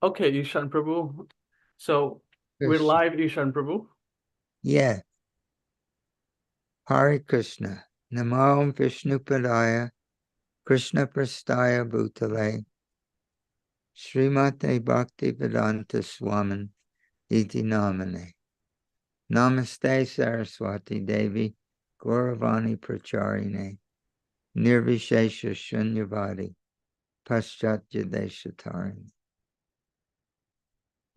Okay, Ishan Prabhu. So we're Krishna. live, Ishan Prabhu. Yeah. Hare Krishna. Namo Vishnupadaya Krishna Prastaya Bhutale Srimate Bhaktivedanta Swamin Iti Namane. Namaste Saraswati Devi Gauravani Pracharine Nirvishesha Shunyavadi Paschatya Deshatari.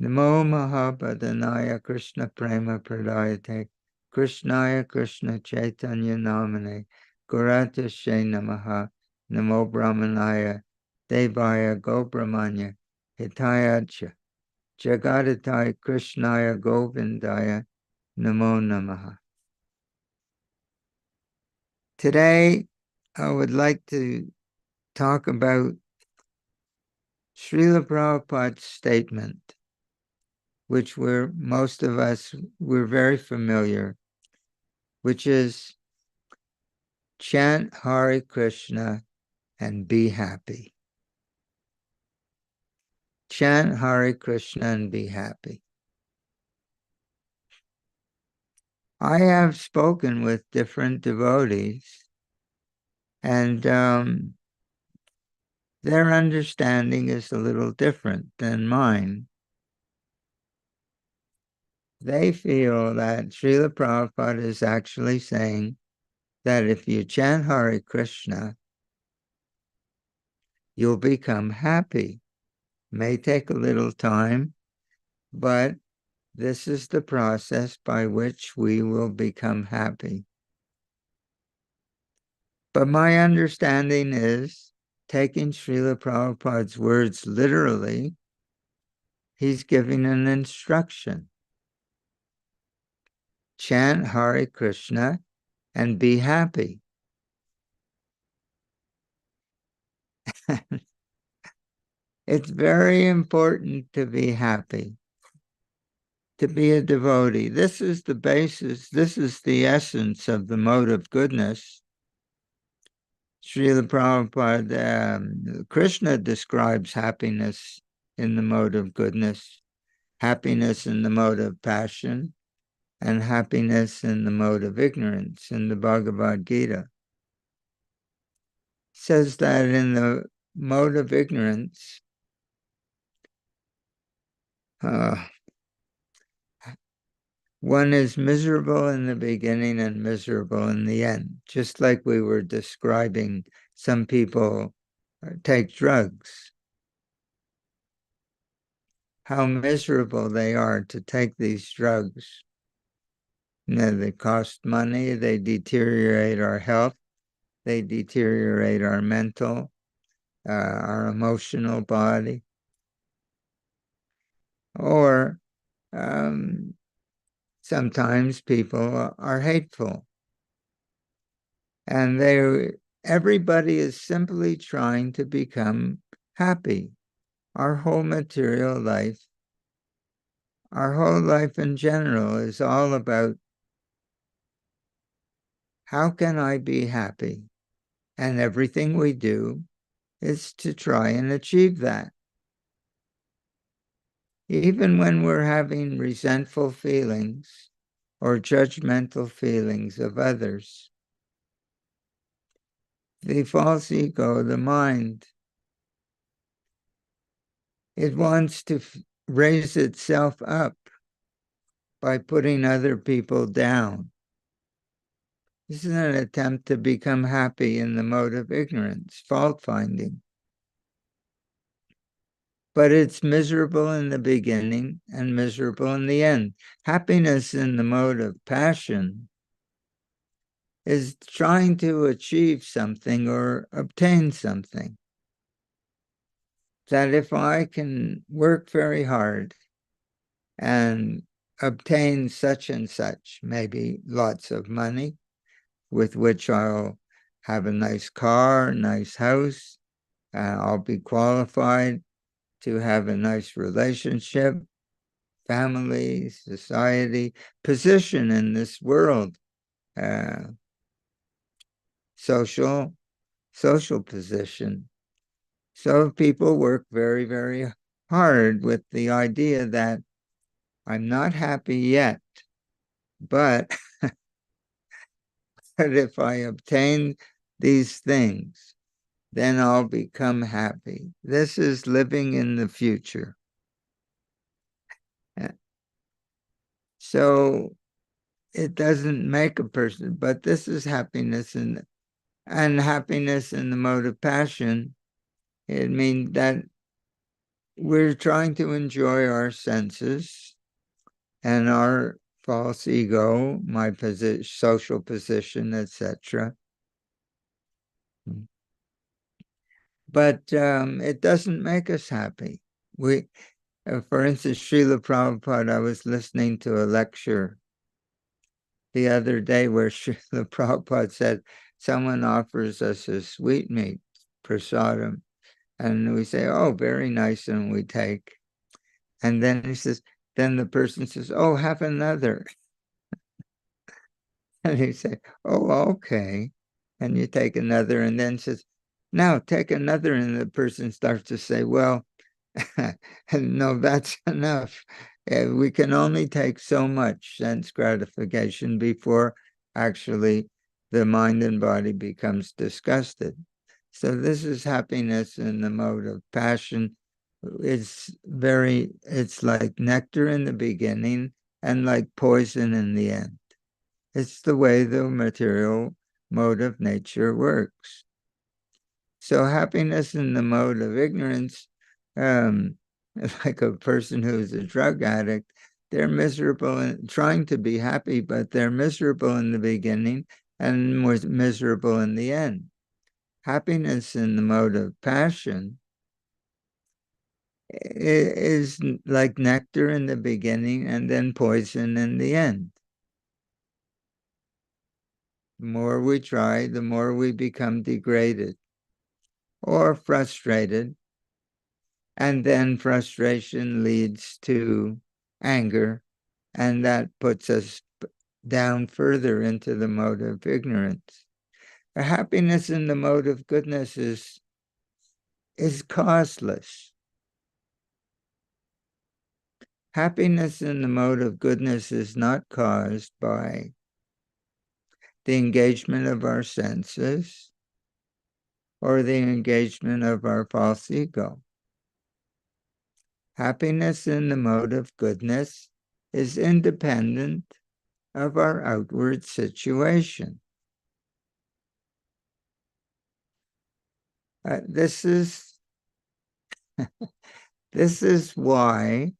Namo Mahabhadanaya Krishna Prema Pradayate Krishnaya Krishna Chaitanya Namane Gurata She Namaha Namo Brahmanaya Devaya Gobramanya Hitayacha Jagadatai Krishnaya Govindaya Namo Namaha. Today I would like to talk about Srila Prabhupada's statement, which most of us we're very familiar, which is chant Hare Krishna and be happy. Chant Hare Krishna and be happy. I have spoken with different devotees, and their understanding is a little different than mine. They feel that Srila Prabhupada is actually saying that if you chant Hare Krishna, you'll become happy. May take a little time, but this is the process by which we will become happy. But my understanding is, taking Srila Prabhupada's words literally, he's giving an instruction. Chant Hare Krishna and be happy. It's very important to be happy, to be a devotee. This is the basis, this is the essence of the mode of goodness. Srila Prabhupada, Krishna describes happiness in the mode of goodness, happiness in the mode of passion, and happiness in the mode of ignorance in the Bhagavad Gita. Says that in the mode of ignorance, one is miserable in the beginning and miserable in the end, just like we were describing some people take drugs, how miserable they are to take these drugs. You know, they cost money, they deteriorate our health, they deteriorate our mental, our emotional body. Or sometimes people are hateful. And everybody is simply trying to become happy. Our whole material life, our whole life in general is all about how can I be happy? And everything we do is to try and achieve that. Even when we're having resentful feelings or judgmental feelings of others, the false ego, the mind, it wants to raise itself up by putting other people down. This is an attempt to become happy in the mode of ignorance, fault finding. But it's miserable in the beginning and miserable in the end. Happiness in the mode of passion is trying to achieve something or obtain something. That if I can work very hard and obtain such and such, maybe lots of money, with which I'll have a nice car, a nice house, I'll be qualified to have a nice relationship, family, society, position in this world, uh, social position. So people work very, very hard with the idea that I'm not happy yet, but if I obtain these things, then I'll become happy. This is living in the future. So it doesn't make a person, but this is happiness, and happiness in the mode of passion. It means that we're trying to enjoy our senses and our false ego, my position, social position, etc. But it doesn't make us happy. For instance, Srila Prabhupada, I was listening to a lecture the other day where Srila Prabhupada said, someone offers us a sweetmeat, prasadam, and we say, oh, very nice, and we take. And then he says, then the person says, oh, have another. And you say, oh, okay. And you take another, and then says, now take another. And the person starts to say, well, no, that's enough. We can only take so much sense gratification before actually the mind and body becomes disgusted. So this is happiness in the mode of passion. It's like nectar in the beginning and like poison in the end. It's the way the material mode of nature works. So happiness in the mode of ignorance, like a person who's a drug addict, they're miserable and trying to be happy, but they're miserable in the beginning and more miserable in the end. Happiness in the mode of passion is like nectar in the beginning and then poison in the end. The more we try, the more we become degraded or frustrated. And then frustration leads to anger, and that puts us down further into the mode of ignorance. A happiness in the mode of goodness is causeless. Happiness in the mode of goodness is not caused by the engagement of our senses or the engagement of our false ego. Happiness in the mode of goodness is independent of our outward situation. This is why,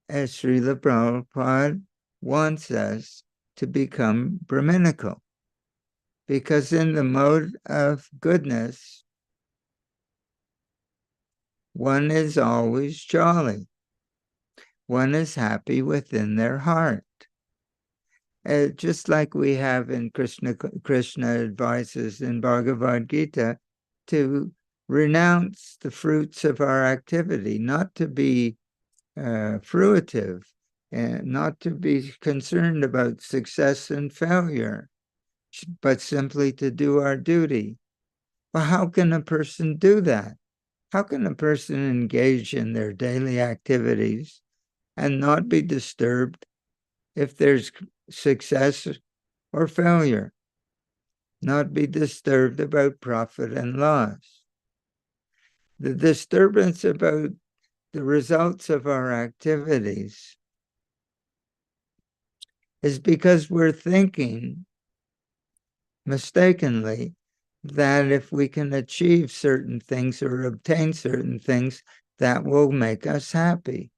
as Srila Prabhupada wants us to become Brahminical, because in the mode of goodness, one is always jolly. One is happy within their heart. Just like we have in Krishna advises in Bhagavad Gita to renounce the fruits of our activity, not to be fruitive, and not to be concerned about success and failure, but simply to do our duty. Well, how can a person do that? How can a person engage in their daily activities and not be disturbed if there's success or failure? Not be disturbed about profit and loss. The disturbance about the results of our activities is because we're thinking mistakenly that if we can achieve certain things or obtain certain things, that will make us happy.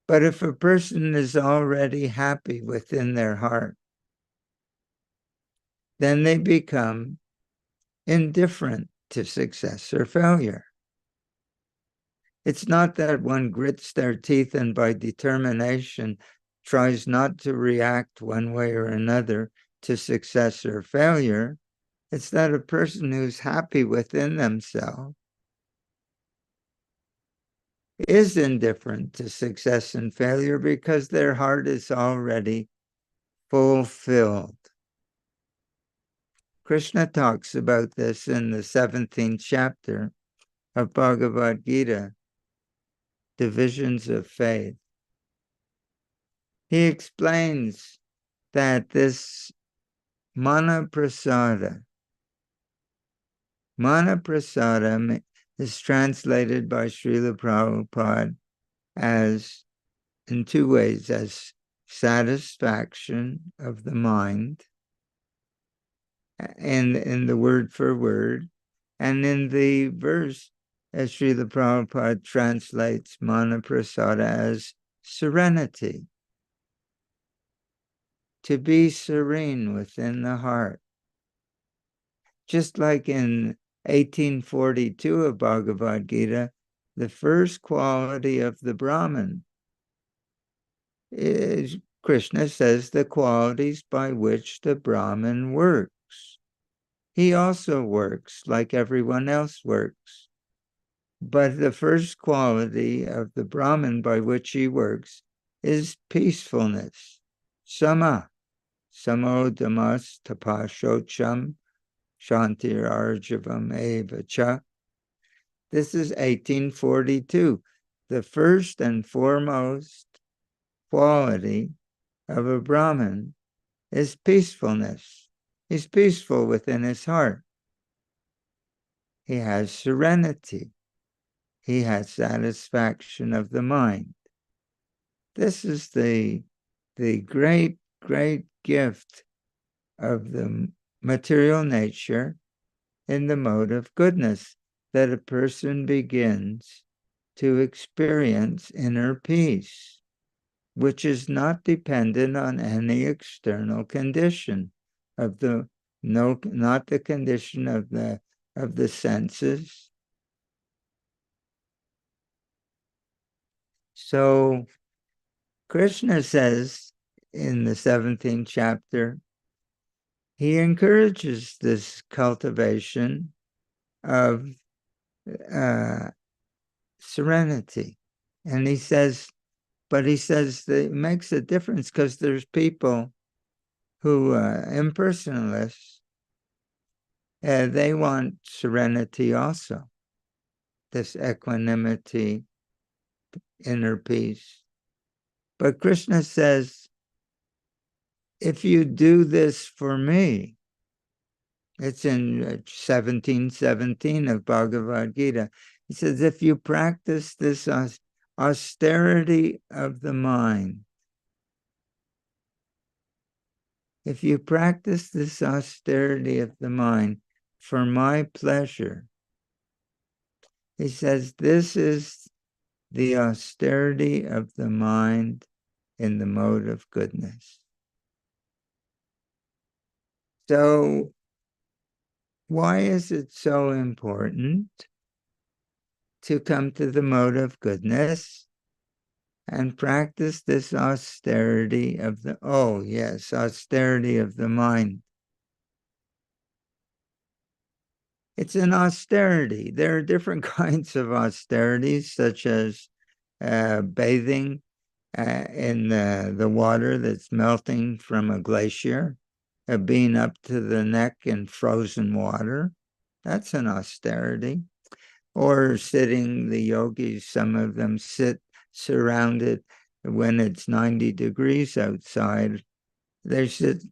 But if a person is already happy within their heart, then they become indifferent to success or failure. It's not that one grits their teeth and by determination tries not to react one way or another to success or failure. It's that a person who's happy within themselves is indifferent to success and failure because their heart is already fulfilled. Krishna talks about this in the 17th chapter of Bhagavad Gita, Divisions of Faith. He explains that this Manaprasada is translated by Srila Prabhupada as, in two ways, as satisfaction of the mind, and in the word for word, and in the verse, as Srila Prabhupada translates Manaprasada as serenity, to be serene within the heart. Just like in 1842 of Bhagavad Gita, the first quality of the Brahman is, Krishna says, the qualities by which the Brahman works. He also works like everyone else works. But the first quality of the Brahman by which he works is peacefulness. Sama. Samo damas tapashocham shantir arjavam eva cha. This is 1842. The first and foremost quality of a Brahmin is peacefulness. He's peaceful within his heart. He has serenity. He has satisfaction of the mind. This is the great, great gift of the material nature in the mode of goodness, that a person begins to experience inner peace, which is not dependent on any external condition of not the condition of the senses. So Krishna says in the 17th chapter, he encourages this cultivation of serenity. And he says that it makes a difference because there's people who, impersonalists, they want serenity also, this equanimity, inner peace. But Krishna says, if you do this for me, it's in 17:17 of Bhagavad Gita. He says, if you practice this austerity of the mind, if you practice this austerity of the mind for my pleasure, he says, this is the austerity of the mind in the mode of goodness. So, why is it so important to come to the mode of goodness and practice this austerity of the, austerity of the mind? It's an austerity. There are different kinds of austerities, such as bathing in the water that's melting from a glacier, being up to the neck in frozen water. That's an austerity. Or sitting, the yogis, some of them sit surrounded when it's 90 degrees outside. They sit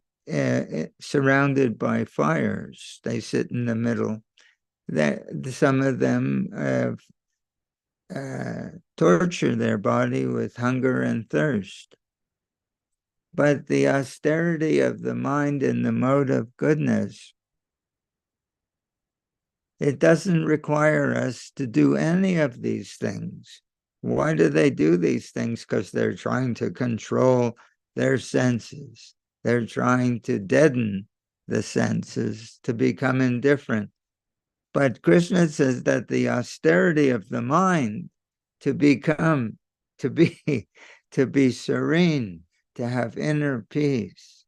surrounded by fires. They sit in the middle. Some of them torture their body with hunger and thirst. But the austerity of the mind in the mode of goodness, it doesn't require us to do any of these things. Why do they do these things? Because they're trying to control their senses. They're trying to deaden the senses to become indifferent. But Krishna says that the austerity of the mind to be serene, to have inner peace,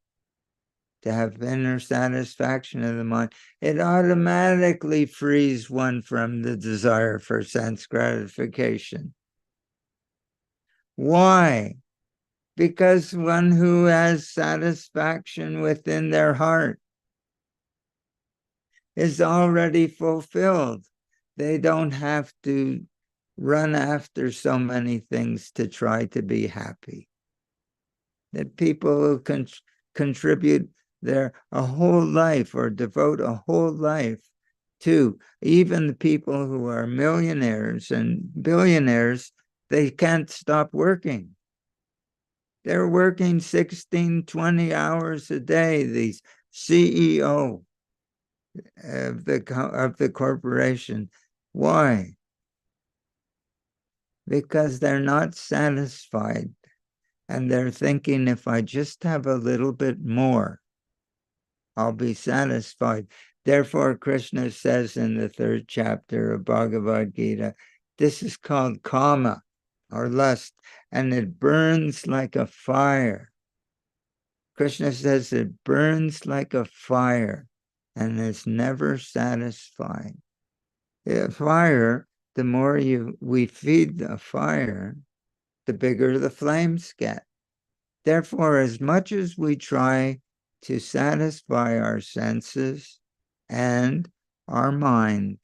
to have inner satisfaction of the mind, it automatically frees one from the desire for sense gratification. Why? Because one who has satisfaction within their heart is already fulfilled. they don't have to run after so many things to try to be happy. That people who contribute a whole life or devote a whole life to, even the people who are millionaires and billionaires, they can't stop working. They're working 16, 20 hours a day, these CEO of the corporation. Why? Because they're not satisfied. And they're thinking, if I just have a little bit more, I'll be satisfied. Therefore, Krishna says in the 3rd chapter of Bhagavad Gita, this is called kama, or lust, and it burns like a fire. Krishna says it burns like a fire and is never satisfying. The fire, the more we feed the fire, the bigger the flames get. Therefore, as much as we try to satisfy our senses and our mind,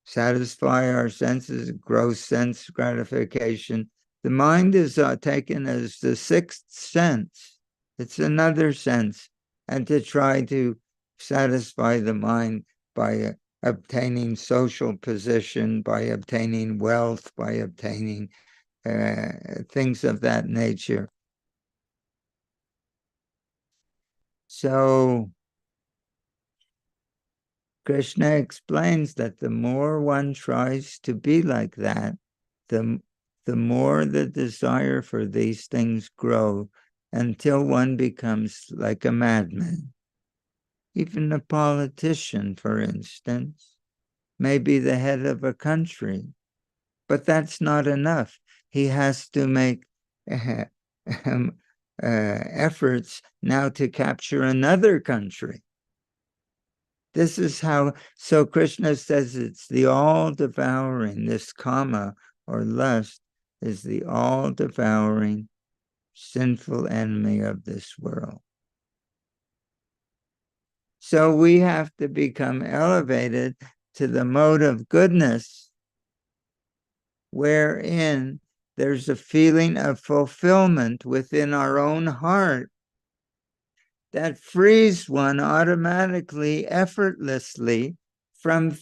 satisfy our senses, gross sense gratification, the mind is taken as the 6th sense. It's another sense. And to try to satisfy the mind by obtaining social position, by obtaining wealth, by obtaining things of that nature. So Krishna explains that the more one tries to be like that, the more the desire for these things grow until one becomes like a madman. Even a politician, for instance, may be the head of a country, but that's not enough. He has to make efforts now to capture another country. This is how, so Krishna says it's the all-devouring, this kama or lust is the all-devouring sinful enemy of this world. So we have to become elevated to the mode of goodness, wherein there's a feeling of fulfillment within our own heart that frees one automatically, effortlessly from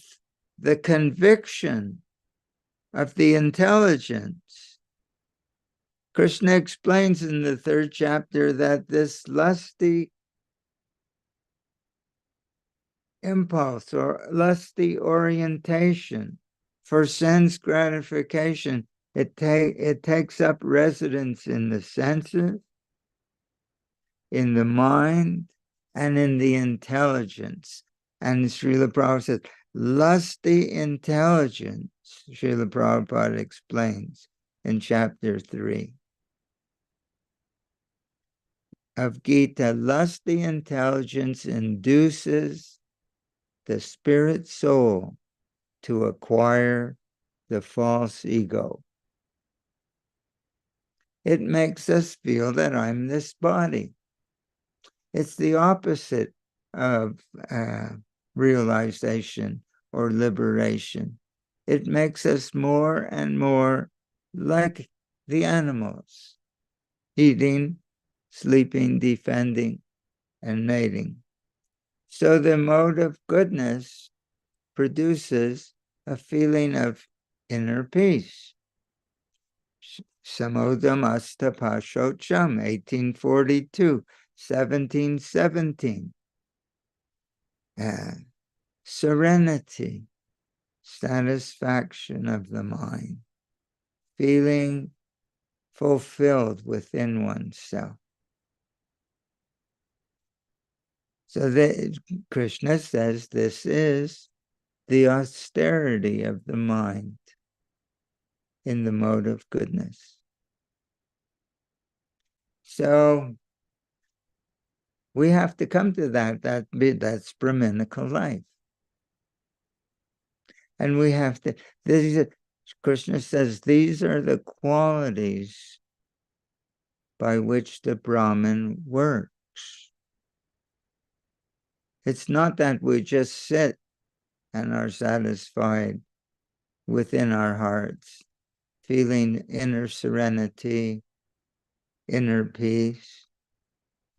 the conviction of the intelligence. Krishna explains in the 3rd chapter that this lusty impulse or lusty orientation for sense gratification, it takes up residence in the senses, in the mind, and in the intelligence. And Srila Prabhupada says, lusty intelligence, Srila Prabhupada explains in chapter 3 of Gita, lusty intelligence induces the spirit soul to acquire the false ego. It makes us feel that I'm this body. It's the opposite of realization or liberation. It makes us more and more like the animals, eating, sleeping, defending, and mating. So the mode of goodness produces a feeling of inner peace. Samodam Astapashocham, 1842, 1717. Serenity, satisfaction of the mind, feeling fulfilled within oneself. So that Krishna says this is the austerity of the mind in the mode of goodness. So we have to come to that's Brahminical life. And we have to, Krishna says, these are the qualities by which the Brahmin works. It's not that we just sit and are satisfied within our hearts, feeling inner serenity, inner peace.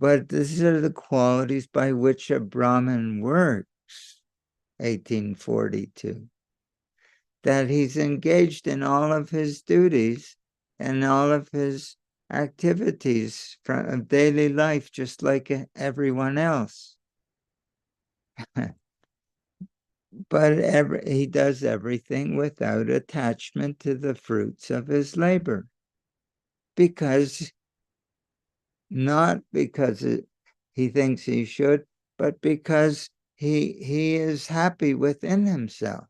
But these are the qualities by which a Brahmin works, 1842. That he's engaged in all of his duties and all of his activities of daily life, just like everyone else. But he does everything without attachment to the fruits of his labor. Not because he thinks he should, but because he is happy within himself.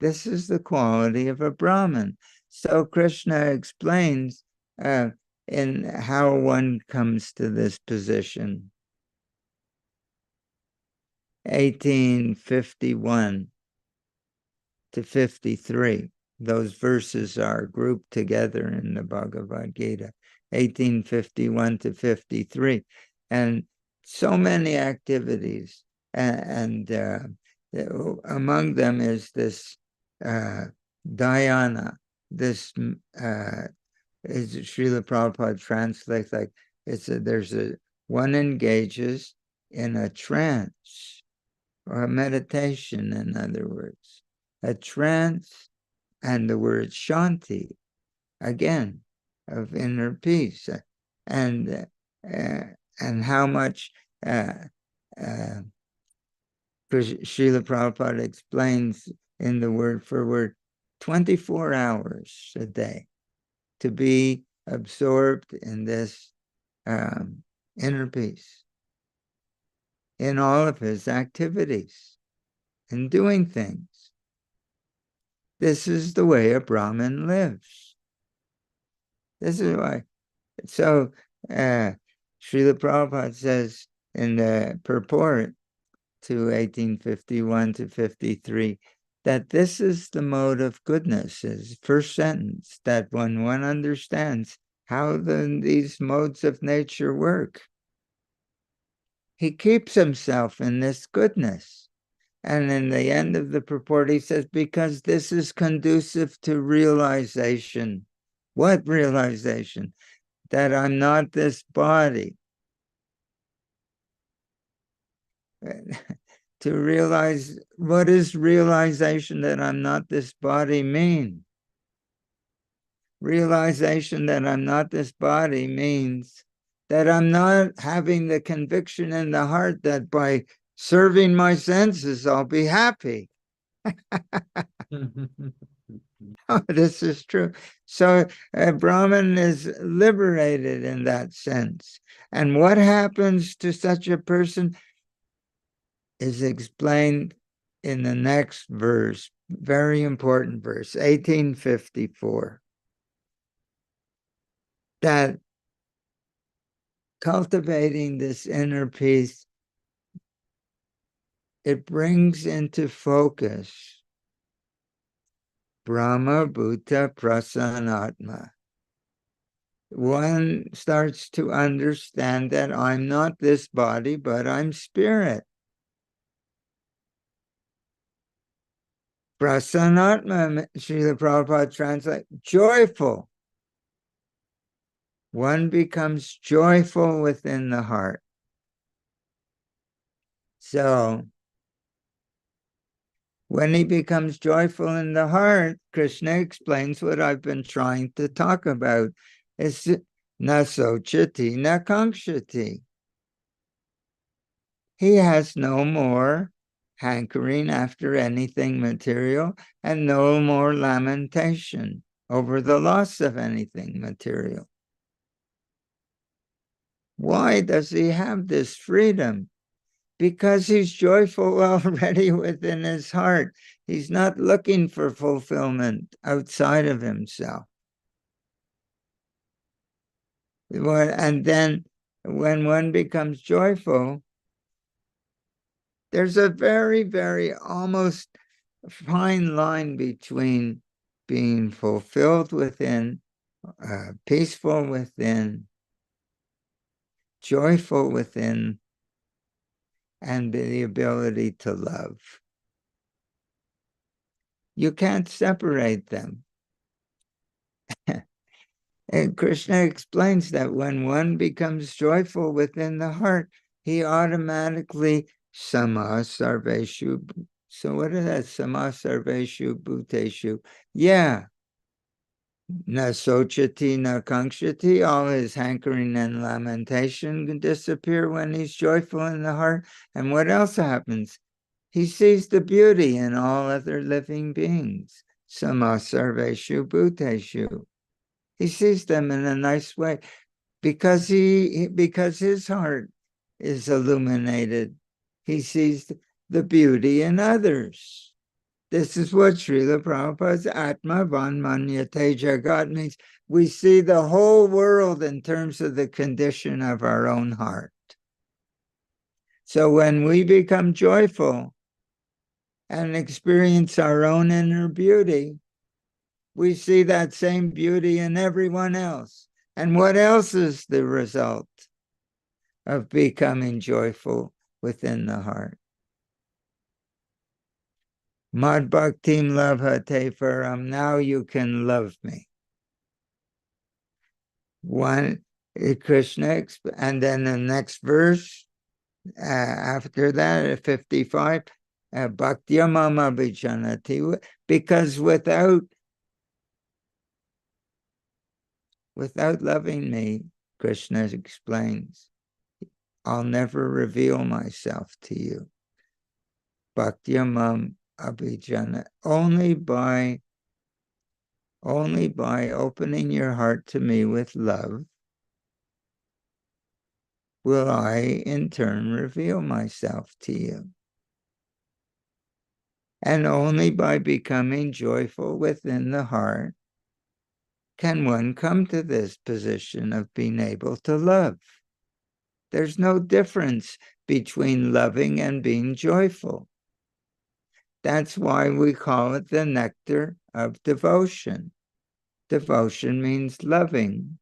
This is the quality of a Brahmin. So Krishna explains in how one comes to this position. 1851 to 53. Those verses are grouped together in the Bhagavad Gita. 1851 to 53. And so many activities. And among them is this dhyana. This is Srila Prabhupada translates like one engages in a trance or a meditation, in other words, a trance, and the word shanti, again, of inner peace, and how much Srila Prabhupada explains in the word for word, 24 hours a day to be absorbed in this inner peace in all of his activities, in doing things. This is the way a Brahmin lives. This is why. So Srila Prabhupada says in the purport to 1851 to 53 that this is the mode of goodness, is first sentence, that when one understands how these modes of nature work, he keeps himself in this goodness. And in the end of the purport, he says, because this is conducive to realization. What realization? That I'm not this body. To realize, what does realization that I'm not this body mean? Realization that I'm not this body means that I'm not having the conviction in the heart that by serving my senses, I'll be happy. Oh, this is true. So a Brahmin is liberated in that sense. And what happens to such a person is explained in the next verse, very important verse, 1854. That cultivating this inner peace, it brings into focus Brahma Bhuta Prasanatma. One starts to understand that I'm not this body, but I'm spirit. Prasanatma, Srila Prabhupada translates, joyful. One becomes joyful within the heart. So, when he becomes joyful in the heart, Krishna explains what I've been trying to talk about. It's na sochati, na kankshati. He has no more hankering after anything material and no more lamentation over the loss of anything material. Why does he have this freedom? Because he's joyful already within his heart. He's not looking for fulfillment outside of himself. And then when one becomes joyful, there's a very, very almost fine line between being fulfilled within, peaceful within, joyful within, and the ability to love. You can't separate them. And Krishna explains that when one becomes joyful within the heart, he automatically sama sarveshu. So what is that? Sama sarveshu bhuteshu. Yeah. Na sochati na kankshati. All his hankering and lamentation can disappear when he's joyful in the heart. And what else happens? He sees the beauty in all other living beings. Sama sarveshu bhuteshu. He sees them in a nice way because his heart is illuminated. He sees the beauty in others. This is what Srila Prabhupada's Atma Vanmanyate Jagat means. We see the whole world in terms of the condition of our own heart. So when we become joyful and experience our own inner beauty, we see that same beauty in everyone else. And what else is the result of becoming joyful within the heart? Mad bhaktim labhate param. Now you can love me. One, Krishna, and then the next verse after that, at 55, bhaktya mama vijanati. Because without loving me, Krishna explains, I'll never reveal myself to you. Bhaktya mam abhijana. Only by opening your heart to me with love will I in turn reveal myself to you. And only by becoming joyful within the heart can one come to this position of being able to love. There's no difference between loving and being joyful. That's why we call it the nectar of devotion. Devotion means loving,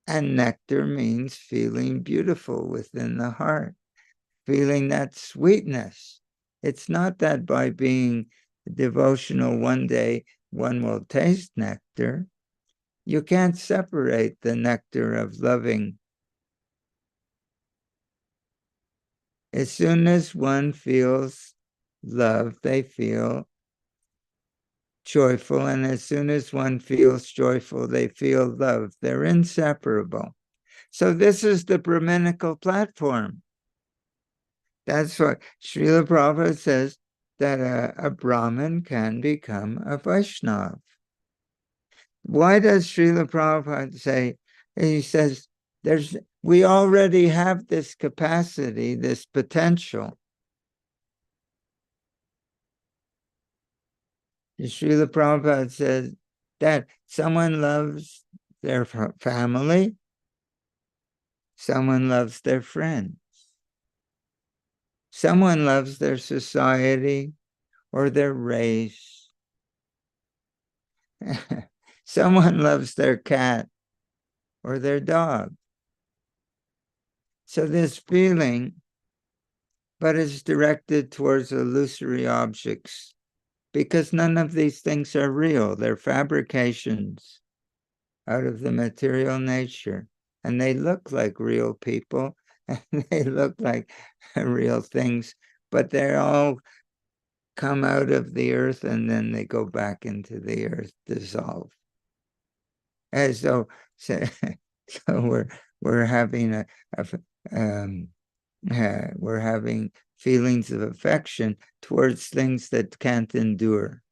and nectar means feeling beautiful within the heart, feeling that sweetness. It's not that by being devotional one day one will taste nectar. You can't separate the nectar of loving. As soon as one feels love, they feel joyful, and as soon as one feels joyful, they feel love. They're inseparable. So this is the Brahminical platform. That's what Srila Prabhupada says, that a Brahmin can become a Vaishnava. Why does Srila Prabhupada say, he says, we already have this capacity, this potential. Srila Prabhupada says that someone loves their family, someone loves their friends, someone loves their society or their race, someone loves their cat or their dog. So this feeling, but it's directed towards illusory objects, because none of these things are real. They're fabrications out of the material nature. And they look like real people, and they look like real things, but they all come out of the earth and then they go back into the earth, dissolve. And so we're having we're having feelings of affection towards things that can't endure.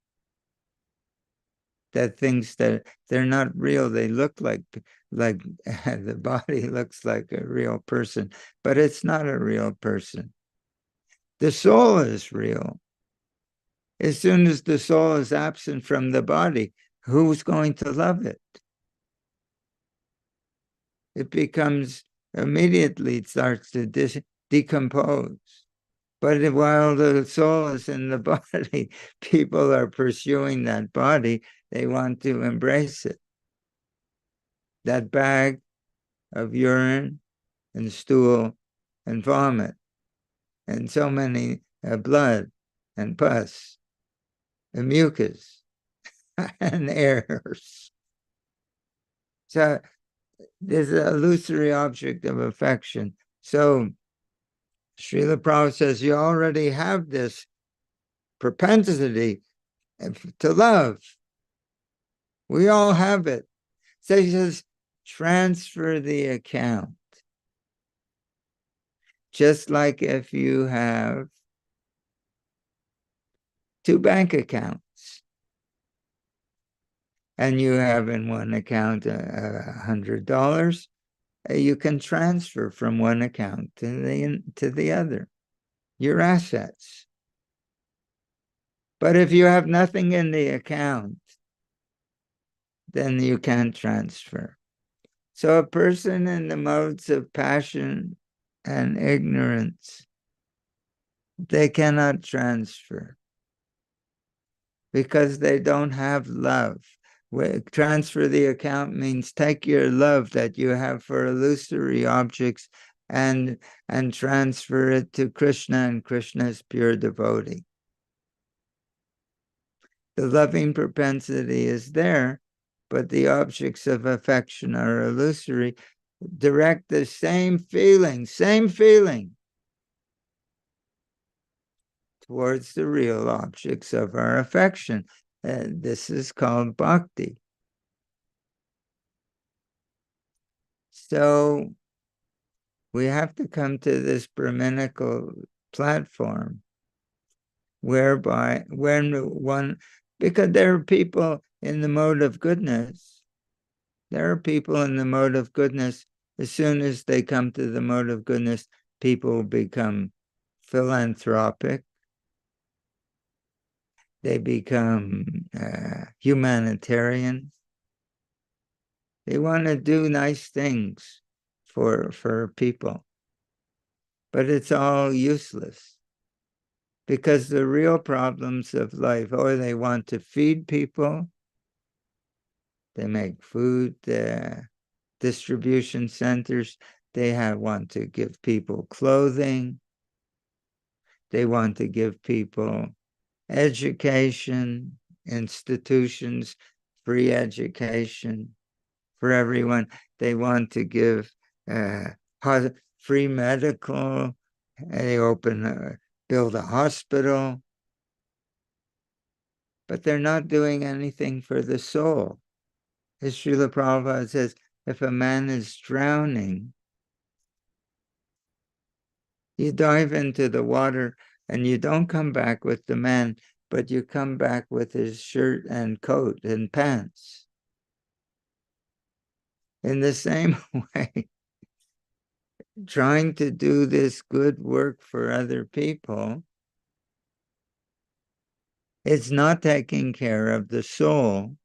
That things that they're not real. They look like the body looks like a real person, but it's not a real person. The soul is real. As soon as the soul is absent from the body, who's going to love it? It becomes immediately, it starts to decompose. But while the soul is in the body, people are pursuing that body. They want to embrace it. That bag of urine and stool and vomit and so many blood and pus mucus and airs. So there's an illusory object of affection. So Srila Prabhupada says you already have this propensity to love. We all have it. So he says, transfer the account. Just like if you have 2 bank accounts and you have in one account $100, you can transfer from one account to the other, your assets. But if you have nothing in the account, then you can't transfer. So a person in the modes of passion and ignorance, they cannot transfer because they don't have love. Transfer the account means take your love that you have for illusory objects and transfer it to Krishna and Krishna's pure devotee. The loving propensity is there, but the objects of affection are illusory. Direct the same feeling towards the real objects of our affection. This is called bhakti. So we have to come to this Brahminical platform whereby because there are people in the mode of goodness. There are people in the mode of goodness. As soon as they come to the mode of goodness, people become philanthropic. They become humanitarian. They want to do nice things for people. But it's all useless. Because the real problems of life, they want to feed people. They make food distribution centers. They want to give people clothing. They want to give people education, institutions, free education for everyone. They want to give free medical. They build a hospital. But they're not doing anything for the soul. As Srila Prabhupada says, if a man is drowning, you dive into the water and you don't come back with the man, but you come back with his shirt and coat and pants. In the same way, trying to do this good work for other people, it's not taking care of the soul.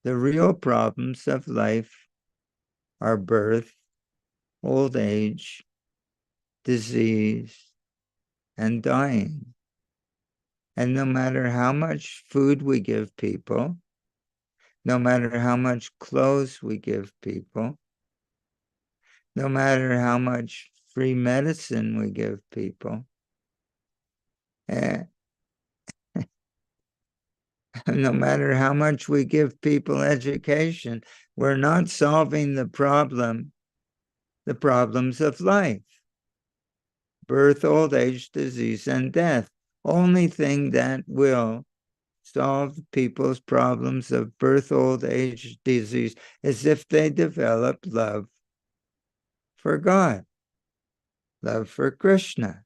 The real problems of life are birth, old age, disease, and dying. And no matter how much food we give people, no matter how much clothes we give people, no matter how much free medicine we give people, no matter how much we give people education, we're not solving the problems of life. Birth, old age, disease, and death. Only thing that will solve people's problems of birth, old age, disease is if they develop love for God, love for Krishna.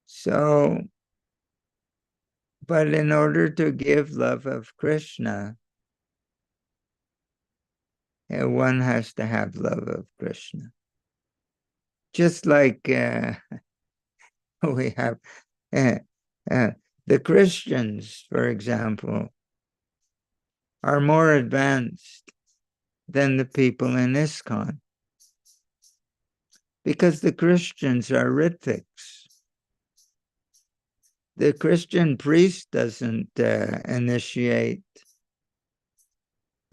So, but in order to give love of Krishna, one has to have love of Krishna. Just like we have the Christians, for example, are more advanced than the people in ISKCON. Because the Christians are Ritviks. The Christian priest doesn't initiate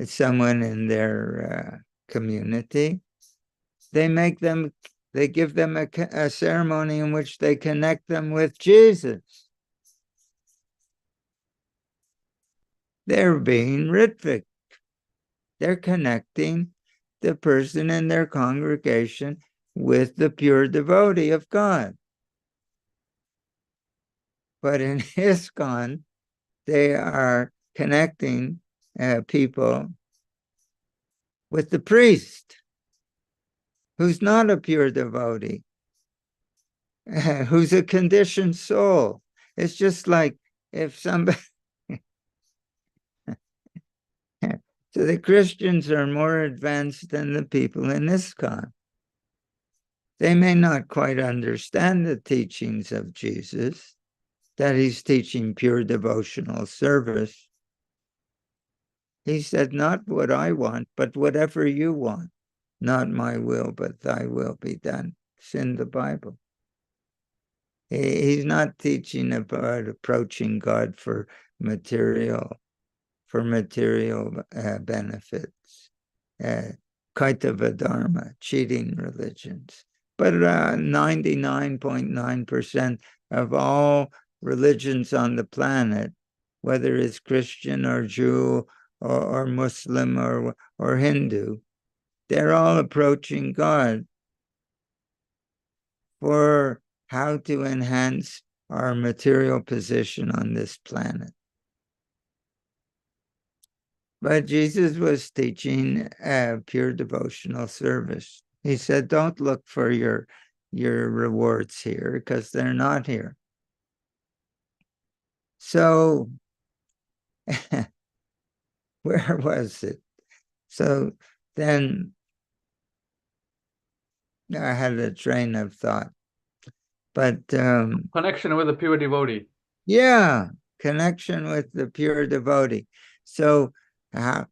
someone in their community. They make them They give them a ceremony in which they connect them with Jesus. They're being ritvic. They're connecting the person in their congregation with the pure devotee of God. But in ISKCON, they are connecting people with the priest, who's not a pure devotee, who's a conditioned soul. It's just like if somebody... So the Christians are more advanced than the people in ISKCON. They may not quite understand the teachings of Jesus, that he's teaching pure devotional service. He said, not what I want, but whatever you want. Not my will, but thy will be done. It's in the Bible. He's not teaching about approaching God for material benefits, kaitava dharma, cheating religions. But 99.9% of all religions on the planet, whether it's Christian or Jew or Muslim or Hindu, they're all approaching God for how to enhance our material position on this planet. But Jesus was teaching pure devotional service. He said, don't look for your rewards here, because they're not here. So, where was it? So then I had a train of thought. But connection with the pure devotee. Yeah, connection with the pure devotee. So how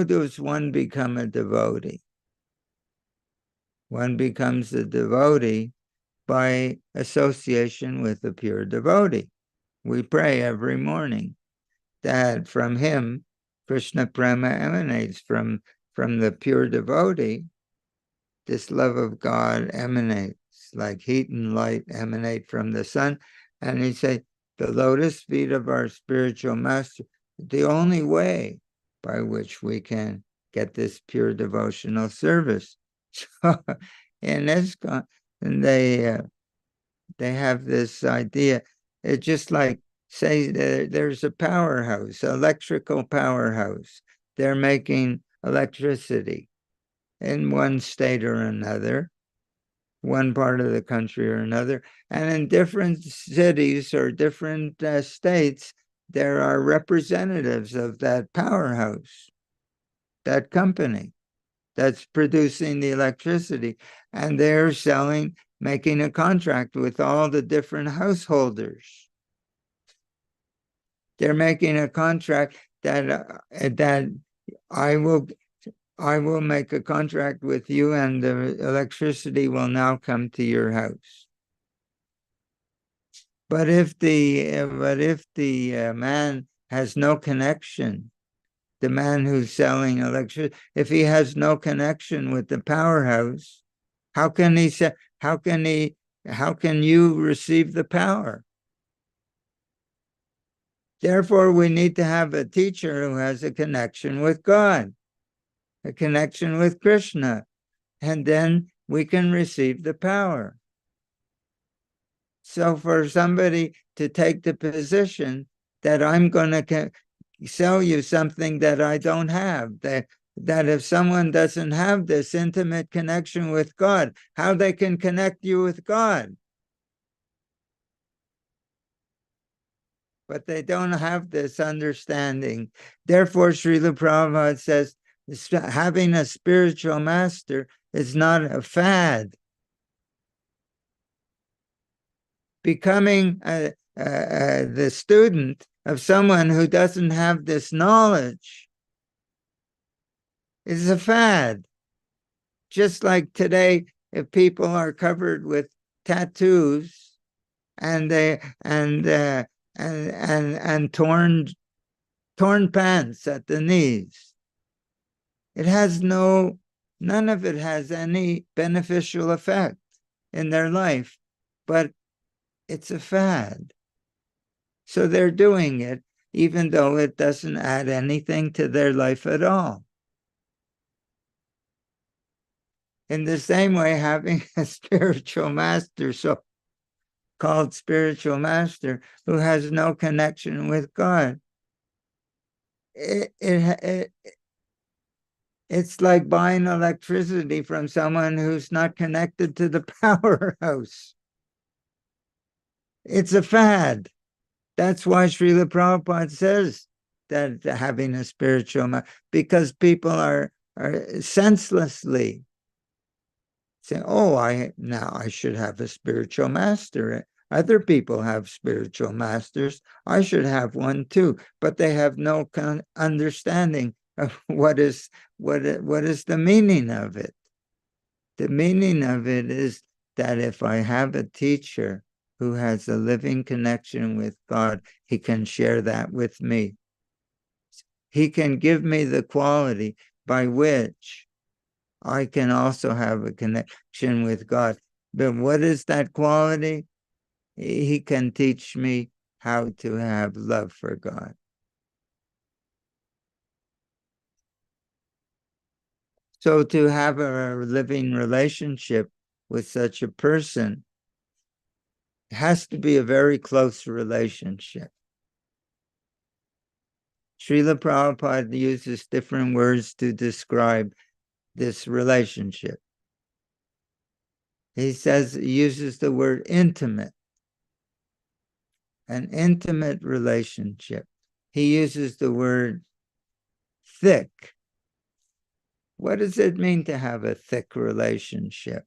does one become a devotee? One becomes a devotee by association with the pure devotee. We pray every morning that from him, Krishna Prema emanates from the pure devotee. This love of God emanates like heat and light emanate from the sun. And he said, the lotus feet of our spiritual master, the only way by which we can get this pure devotional service. So in ISKCON, they have this idea. It's just like, say, there's a powerhouse, electrical powerhouse. They're making electricity in one state or another, one part of the country or another. And in different cities or different states, there are representatives of that powerhouse, that company that's producing the electricity. And they're making a contract with all the different householders. They're making a contract that I will make a contract with you, and the electricity will now come to your house. But if the man has no connection, the man who's selling electricity, if he has no connection with the powerhouse, how can you receive the power? Therefore, we need to have a teacher who has a connection with God, a connection with Krishna, and then we can receive the power. So for somebody to take the position that I'm going to sell you something that I don't have, that if someone doesn't have this intimate connection with God, how they can connect you with God? But they don't have this understanding. Therefore, Srila Prabhupada says, having a spiritual master is not a fad. Becoming the student of someone who doesn't have this knowledge is a fad. Just like today, if people are covered with tattoos and torn pants at the knees, it has no none of it has any beneficial effect in their life, but it's a fad. So they're doing it, even though it doesn't add anything to their life at all. In the same way, having a spiritual master, so called spiritual master, who has no connection with God, it's like buying electricity from someone who's not connected to the powerhouse. It's a fad. That's why Srila Prabhupada says that having a spiritual master, because people are senselessly saying, oh, now I should have a spiritual master. Other people have spiritual masters. I should have one too. But they have no understanding of what is the meaning of it. The meaning of it is that if I have a teacher who has a living connection with God, he can share that with me. He can give me the quality by which I can also have a connection with God. But what is that quality? He can teach me how to have love for God. So to have a living relationship with such a person has to be a very close relationship. Srila Prabhupada uses different words to describe this relationship. He uses the word intimate, an intimate relationship. He uses the word thick. What does it mean to have a thick relationship?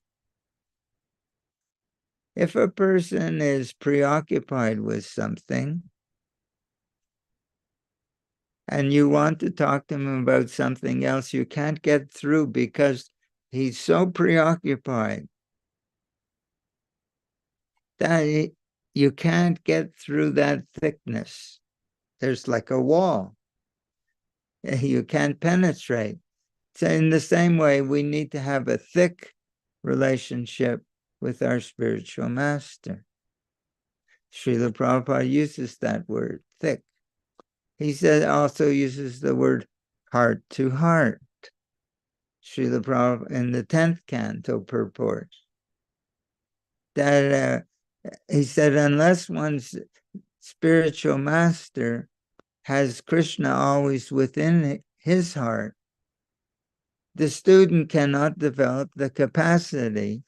If a person is preoccupied with something and you want to talk to him about something else, you can't get through because he's so preoccupied that you can't get through that thickness. There's like a wall. You can't penetrate. So in the same way, we need to have a thick relationship with our spiritual master. Srila Prabhupada uses that word, thick. He also uses the word heart to heart. Srila Prabhupada in the 10th canto purport, that he said, unless one's spiritual master has Krishna always within his heart, the student cannot develop the capacity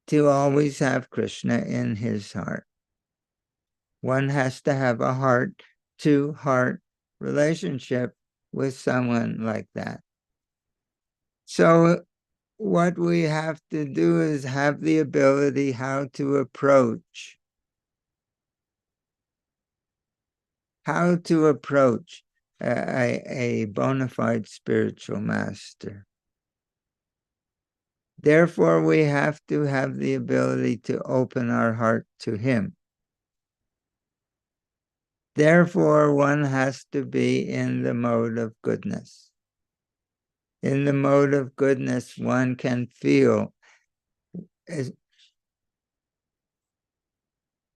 to always have Krishna in his heart. One has to have a heart-to-heart relationship with someone like that. So what we have to do is have the ability how to approach a bona fide spiritual master. Therefore, we have to have the ability to open our heart to him. Therefore, one has to be in the mode of goodness. In the mode of goodness, one can feel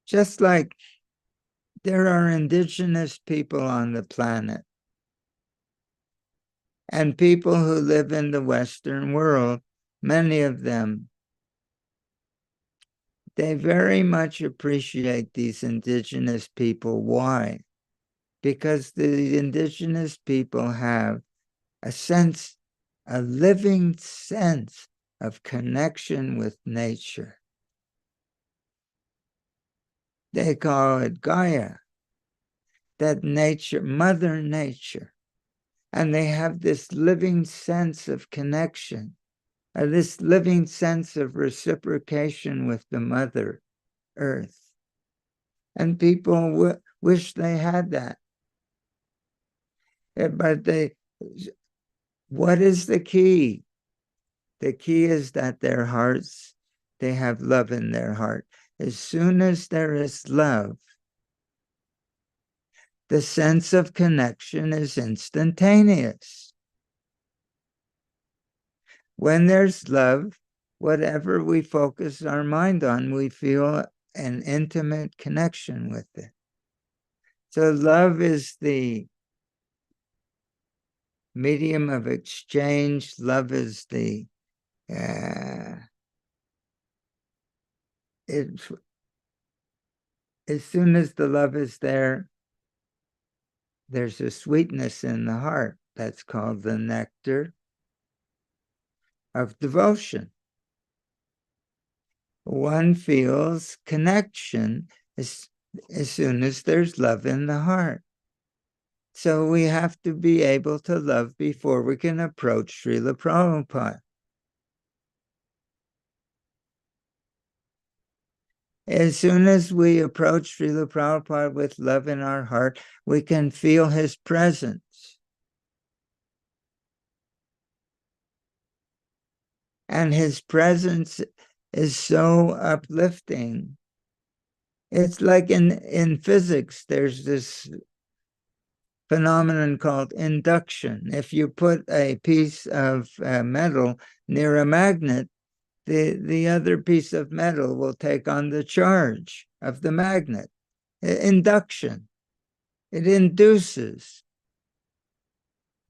just like there are indigenous people on the planet and people who live in the Western world, many of them, they very much appreciate these indigenous people. Why? Because the indigenous people have a living sense of connection with nature. They call it Gaia, that nature, Mother Nature. And they have this living sense of connection, this living sense of reciprocation with the Mother Earth. And people wish they had that. But what is the key? The key is that their hearts, they have love in their heart. As soon as there is love, the sense of connection is instantaneous. When there's love, whatever we focus our mind on, we feel an intimate connection with it. So love is the medium of exchange. Love is the as soon as the love is there, there's a sweetness in the heart that's called the nectar of devotion. One feels connection as soon as there's love in the heart. So we have to be able to love before we can approach Srila Prabhupada. As soon as we approach Srila Prabhupada with love in our heart, we can feel his presence. And his presence is so uplifting. It's like in physics, there's this phenomenon called induction. If you put a piece of metal near a magnet, the other piece of metal will take on the charge of the magnet. Induction. It induces.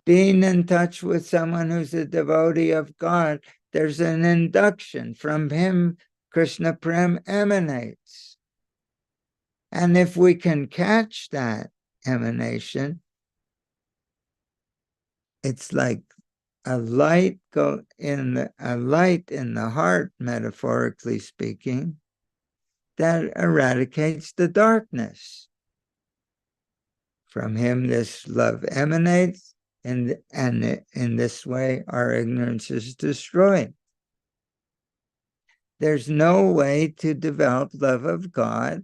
Being in touch with someone who's a devotee of God, there's an induction. From him, Krishna Prem emanates. And if we can catch that emanation, it's like a light in the heart, metaphorically speaking, that eradicates the darkness. From him, this love emanates, and in this way, our ignorance is destroyed. There's no way to develop love of God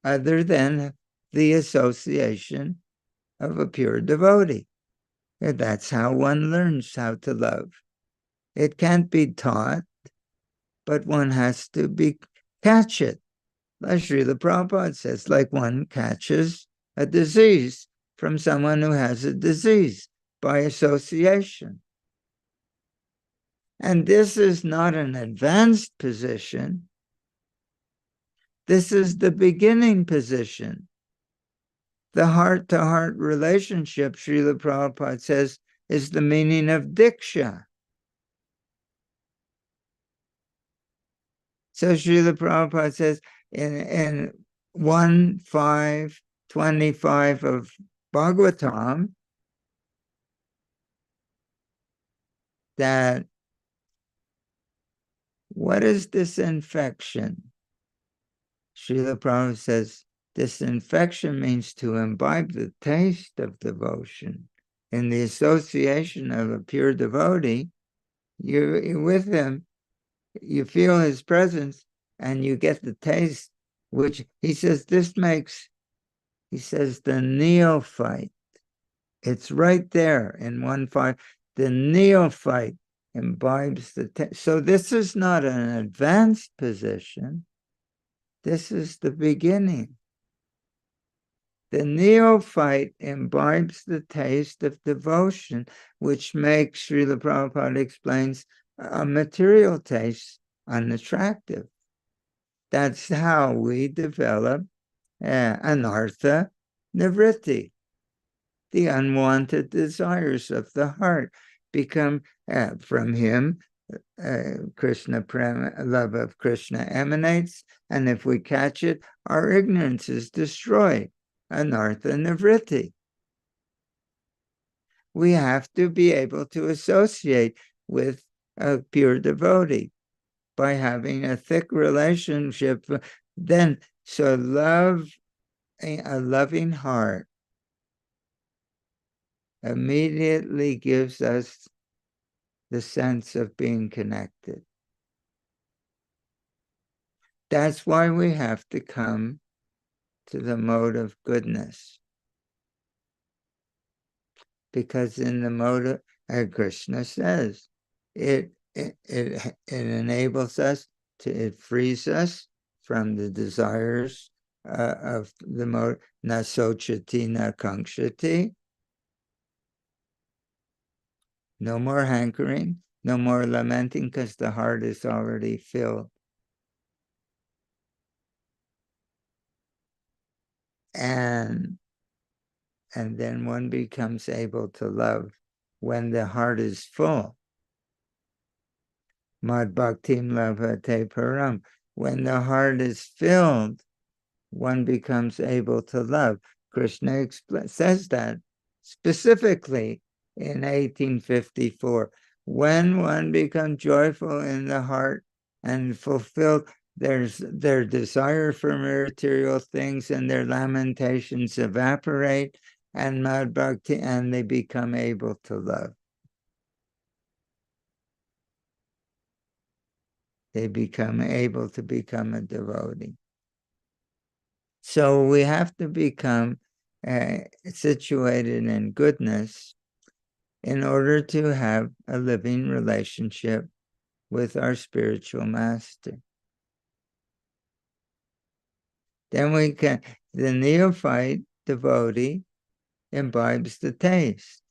other than the association of a pure devotee. That's how one learns how to love. It can't be taught, but one has to catch it. Like Srila Prabhupada says, like one catches a disease from someone who has a disease by association. And this is not an advanced position. This is the beginning position. The heart-to-heart relationship, Srila Prabhupada says, is the meaning of Diksha. So Srila Prabhupada says in 1.5.25 of Bhagavatam that what is disinfection? Srila Prabhupada says disinfection means to imbibe the taste of devotion. In the association of a pure devotee, you're with him, you feel his presence, and you get the taste, which he says this makes, he says the neophyte. It's right there in 1.5. The neophyte imbibes the taste. So this is not an advanced position. This is the beginning. The neophyte imbibes the taste of devotion, which makes, Srila Prabhupada explains, a material taste unattractive. That's how we develop anartha nivritti. The unwanted desires of the heart become, from him, Krishna Prem, love of Krishna emanates, and if we catch it, our ignorance is destroyed. Anartha nivritti. We have to be able to associate with a pure devotee by having a thick relationship. Then, so love, a loving heart immediately gives us the sense of being connected. That's why we have to come to the mode of goodness. Because in the mode of, Krishna says, it enables us it frees us from the desires of the mode, na sochati na kankshati. No more hankering, No more lamenting because the heart is already filled. And then one becomes able to love when the heart is full. Mad bhaktim lavate param. When the heart is filled, one becomes able to love. Krishna says that specifically in 1854. When one becomes joyful in the heart and fulfilled, their desire for material things and their lamentations evaporate, and mad bhakti, and they become able to love. They become able to become a devotee. So we have to become situated in goodness in order to have a living relationship with our spiritual master. Then the neophyte devotee imbibes the taste,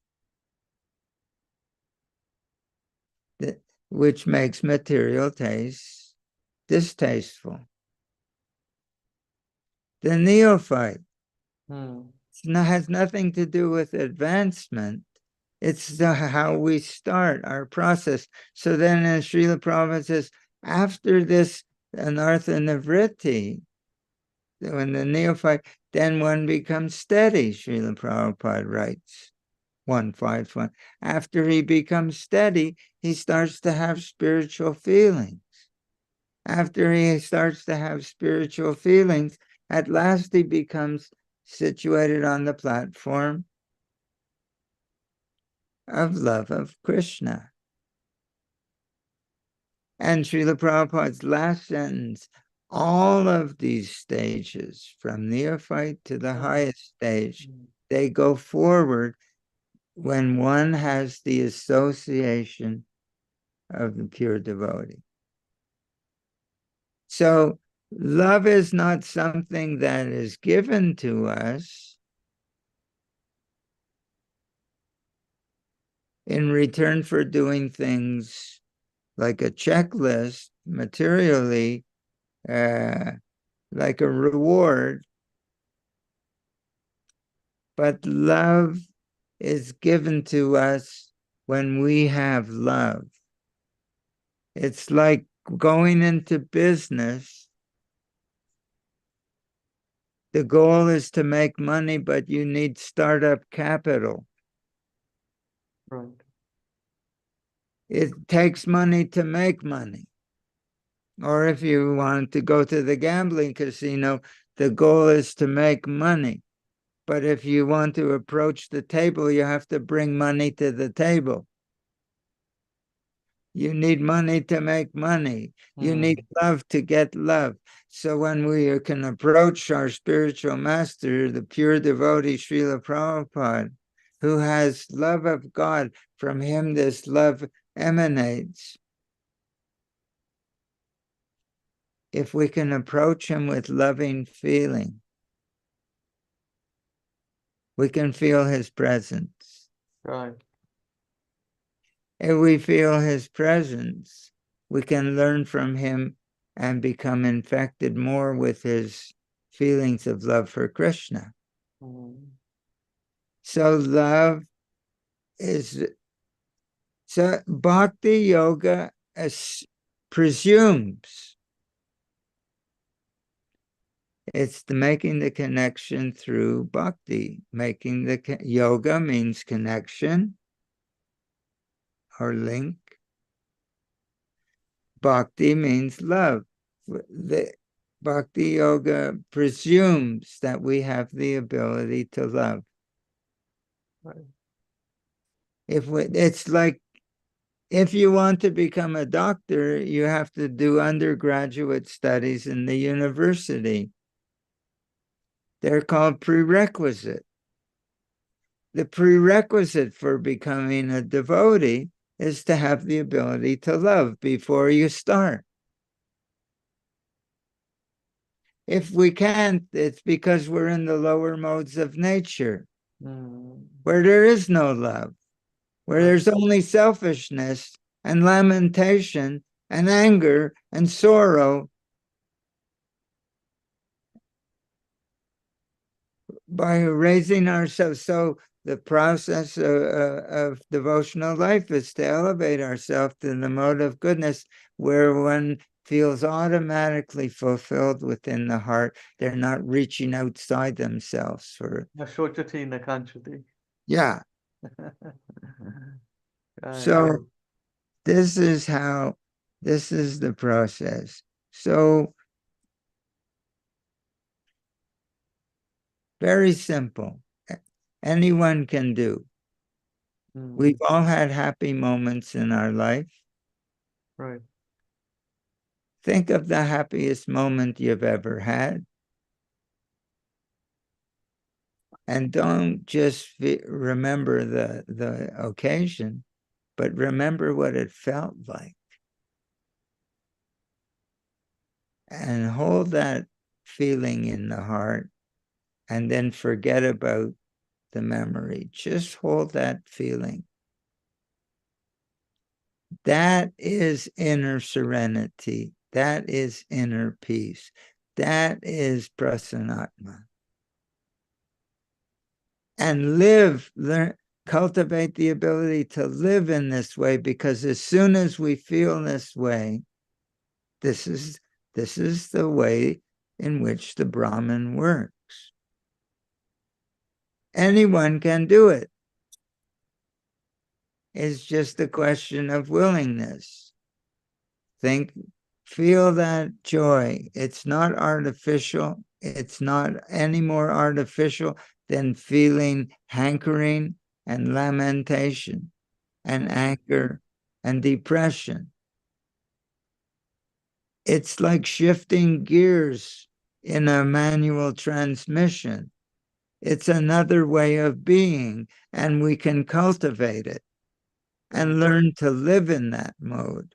which makes material taste distasteful. The neophyte has nothing to do with advancement. It's how we start our process. So then as Srila Prabhupada says, after this anartha nivritti, when the neophyte, then one becomes steady, Srila Prabhupada writes, 151. After he becomes steady, he starts to have spiritual feelings. After he starts to have spiritual feelings, at last he becomes situated on the platform of love of Krishna. And Srila Prabhupada's last sentence, all of these stages, from neophyte to the highest stage, they go forward when one has the association of the pure devotee. So love is not something that is given to us in return for doing things like a checklist, materially, like a reward. But love is given to us when we have love. It's like going into business. The goal is to make money, but you need startup capital. Right. It takes money to make money. Or if you want to go to the gambling casino, the goal is to make money. But if you want to approach the table, you have to bring money to the table. You need money to make money. You need love to get love. So when we can approach our spiritual master, the pure devotee Srila Prabhupada, who has love of God, from him this love emanates. If we can approach him with loving feeling, we can feel his presence. Right. If we feel his presence, we can learn from him and become infected more with his feelings of love for Krishna. So love is, so bhakti yoga presumes it's making the connection through bhakti. Making the yoga means connection or link. Bhakti means love. The bhakti yoga presumes that we have the ability to love. Right. It's like, if you want to become a doctor, you have to do undergraduate studies in the university. They're called prerequisite. The prerequisite for becoming a devotee is to have the ability to love before you start. If we can't, it's because we're in the lower modes of nature, where there is no love, where there's only selfishness. and lamentation and anger and sorrow by raising ourselves. So the process of devotional life is to elevate ourselves to the mode of goodness where one feels automatically fulfilled within the heart. They're not reaching outside themselves for, yeah. So this is the process. So very simple. Anyone can do. We've all had happy moments in our life. Right. Think of the happiest moment you've ever had. And don't just remember the occasion, but remember what it felt like. And hold that feeling in the heart and then forget about the memory. Just hold that feeling. That is inner serenity. That is inner peace. That is prasanatma. And learn, cultivate the ability to live in this way, because as soon as we feel this way, this is the way in which the Brahman works. Anyone can do it. It's just a question of willingness. Feel that joy. It's not artificial. It's not any more artificial than feeling hankering and lamentation and anger and depression. It's like shifting gears in a manual transmission. It's another way of being, and we can cultivate it and learn to live in that mode.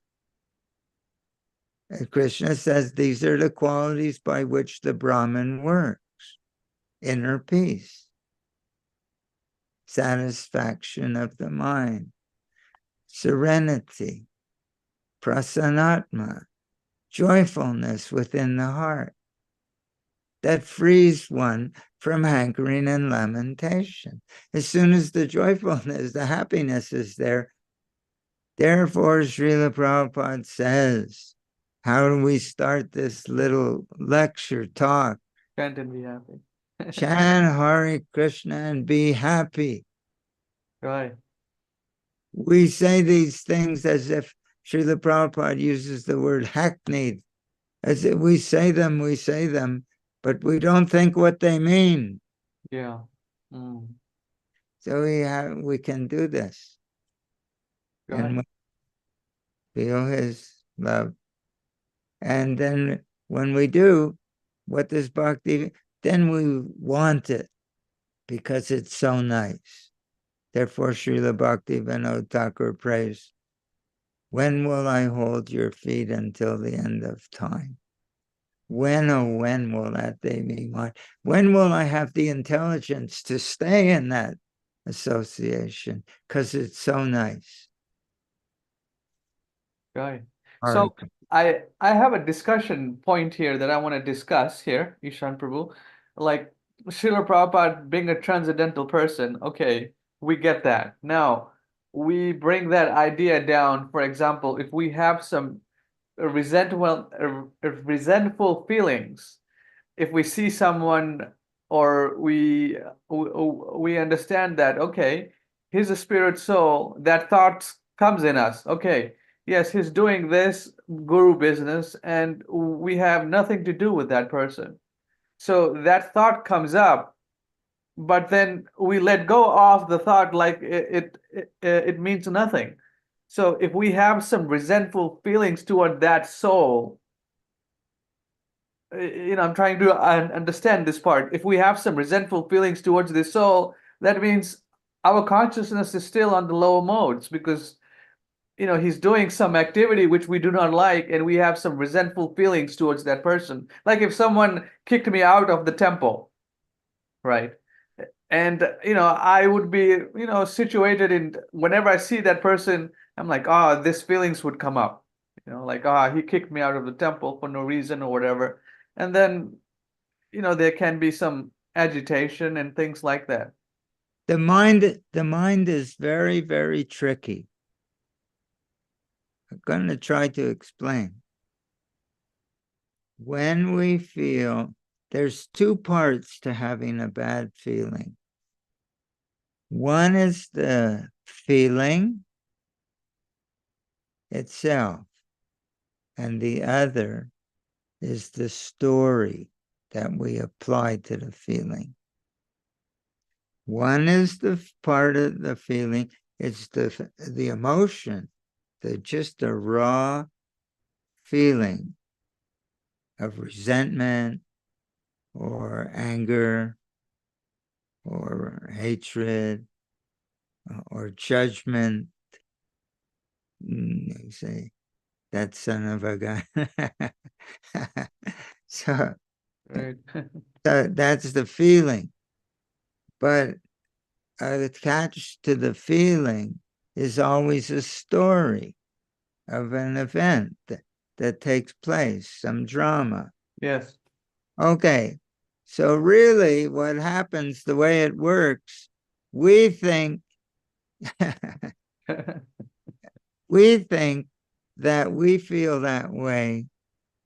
And Krishna says these are the qualities by which the Brahman works: inner peace, satisfaction of the mind, serenity, prasanatma, joyfulness within the heart that frees one from hankering and lamentation. As soon as the joyfulness, the happiness is there, therefore Srila Prabhupada says, how do we start this little lecture talk? Chant and be happy. Chant Hare Krishna and be happy. Right. We say these things as if Srila Prabhupada uses the word hackneyed. As if we say them, but we don't think what they mean. Yeah. Mm. So we can do this. Right. And feel his love. And then when we do, what does bhakti? Then we want it because it's so nice. Therefore, Srila Bhakti Vinod Thakur prays, when will I hold your feet until the end of time? When, oh, when will that day be mine? When will I have the intelligence to stay in that association? Because it's so nice. Right. So I have a discussion point here that I want to discuss here, Ishan Prabhu. Like Srila Prabhupada being a transcendental person, okay, we get that. Now we bring that idea down. For example, if we have some resentful feelings, if we see someone or we understand that, okay, he's a spirit soul, that thought comes in us, okay, yes, he's doing this guru business and we have nothing to do with that person. So that thought comes up, but then we let go of the thought like it means nothing. So if we have some resentful feelings toward that soul, I'm trying to understand this part. If we have some resentful feelings towards this soul, that means our consciousness is still on the lower modes because, he's doing some activity which we do not like, and we have some resentful feelings towards that person. Like if someone kicked me out of the temple, right? And, I would be, situated in, whenever I see that person, I'm like, oh, these feelings would come up, like, ah, he kicked me out of the temple for no reason or whatever. And then, there can be some agitation and things like that. The mind is very, very tricky. I'm going to try to explain. When we feel, there's two parts to having a bad feeling. One is the feeling itself, and the other is the story that we apply to the feeling. One is the part of the feeling, it's the emotion, just the raw feeling of resentment or anger or hatred or judgment. You say, that son of a gun. so, Right. so that's the feeling. But attached to the feeling is always a story of an event that takes place, some drama. Yes. Okay, so really what happens, the way it works, we think we think that we feel that way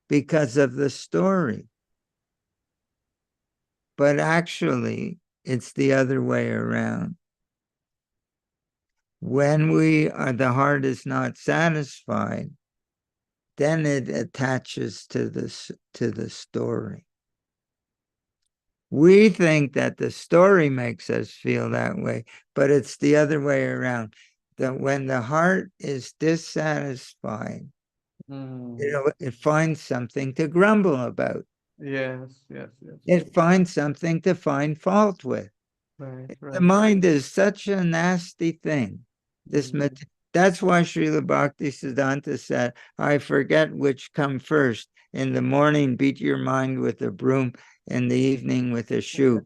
because of the story. But actually, it's the other way around. When the heart is not satisfied, then it attaches to the story. We think that the story makes us feel that way, but it's the other way around. That when the heart is dissatisfied, it finds something to grumble about. Yes, yes, yes. It finds something to find fault with. Right, The right. mind is such a nasty thing. That's why Srila Bhaktisiddhanta said, I forget which come first. In the morning, beat your mind with a broom. In the evening, with a shoe.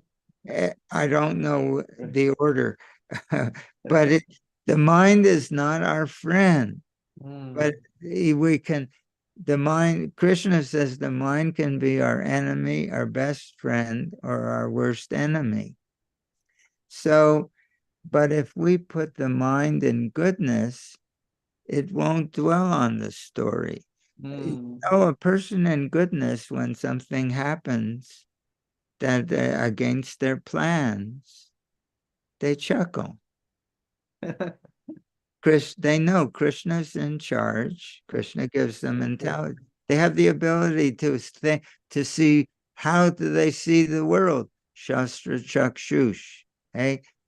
I don't know the order, but the mind is not our friend. But the mind, Krishna says the mind can be our enemy, our best friend, or our worst enemy. So, but if we put the mind in goodness, it won't dwell on the story. A person in goodness, when something happens that against their plans, they chuckle. They know Krishna's in charge. Krishna gives them intelligence. They have the ability to think, to see, how do they see the world? Shastra Chakshush,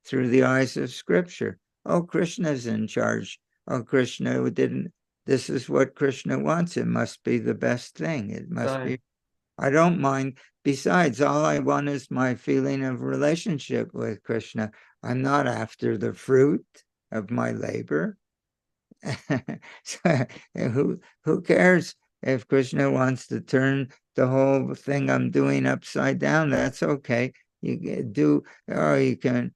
through the eyes of scripture. Oh, Krishna's in charge. Oh, Krishna didn't, this is what Krishna wants. It must be the best thing. It must be. I don't mind. Besides, all I want is my feeling of relationship with Krishna. I'm not after the fruit of my labor. So, who cares if Krishna wants to turn the whole thing I'm doing upside down? That's okay. You do, or you can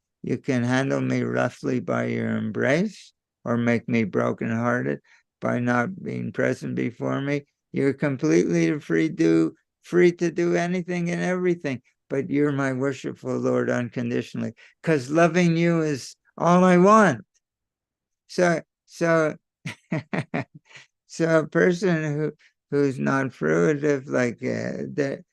handle me roughly by your embrace, or make me brokenhearted by not being present before me. You're completely free to do anything and everything, but you're my worshipful Lord unconditionally, because loving you is all I want. So so a person who's not fruitive, like that.